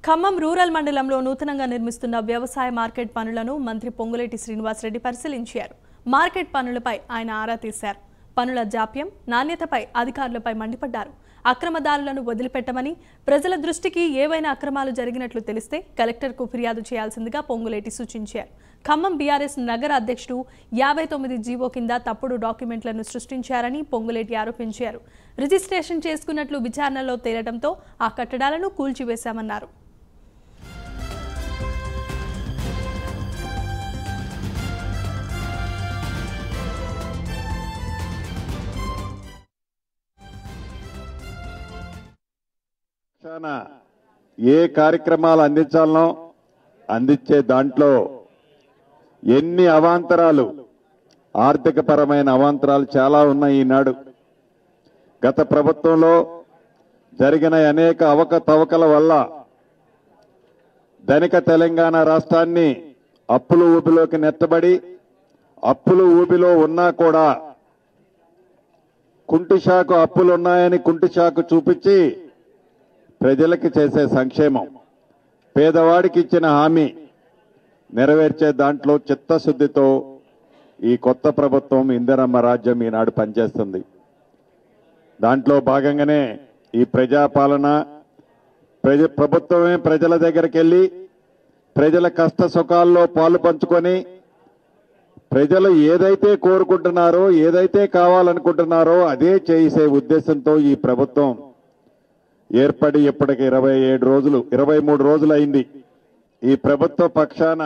Khammam rural మండలంలో నూతనంగా నిర్మిస్తున్న వ్యవసాయ మార్కెట్ పనులను మంత్రి పొంగులేటి శ్రీనివాస్ రెడ్డి పరిశీలించారు. మార్కెట్ పనులపై ఆయన ఆరా తీశారు. పనుల జాప్యం, నాణ్యతపై అధికారులపై మండిపడ్డారు. అక్రమదారులను వదిలిపెట్టమని, ప్రజల దృష్టికి ఏవైనా అక్రమాలు జరిగినట్లు తెలిస్తే కలెక్టర్కు ఫిర్యాదు చేయాల్సిందిగా పొంగులేటి సూచించారు. ఖమ్మం బీఆర్ఎస్ నగర అధ్యక్షుడు 59 జీవో కింద తప్పుడు డాక్యుమెంట్లను సృష్టించారని పొంగులేటి ఆరోపించారు. రిజిస్ట్రేషన్ చేసుకున్నట్లు విచారణలో తేలడంతో ఆ కట్టడాలను కూల్చివేశామన్నారు. ఏ కార్యక్రమాలు అందించాలనో అందించే దాంట్లో ఎన్ని అవాంతరాలు, ఆర్థిక పరమైన అవాంతరాలు చాలా ఉన్నాయి. ఈనాడు గత ప్రభుత్వంలో జరిగిన అనేక అవకతవకల వల్ల ధనిక తెలంగాణ రాష్ట్రాన్ని అప్పుల ఊబిలోకి నెట్టబడి, అప్పుల ఊబిలో ఉన్నా కూడా కుంటిషాకు అప్పులున్నాయని కుంటిషాకు చూపించి ప్రజలకు చేసే సంక్షేమం, పేదవాడికి ఇచ్చిన హామీ నెరవేర్చే దాంట్లో చిత్తశుద్ధితో ఈ కొత్త ప్రభుత్వం ఇందిరమ్మ రాజ్యం ఈనాడు పనిచేస్తుంది. దాంట్లో భాగంగానే ఈ ప్రజాపాలన, ప్రభుత్వమే ప్రజల దగ్గరికి వెళ్ళి ప్రజల కష్ట సుఖాల్లో పాలు పంచుకొని ప్రజలు ఏదైతే కోరుకుంటున్నారో, ఏదైతే కావాలనుకుంటున్నారో అదే చేసే ఉద్దేశంతో ఈ ప్రభుత్వం ఏర్పడి ఇప్పటికి 23 రోజులు అయింది. ఈ ప్రభుత్వ పక్షాన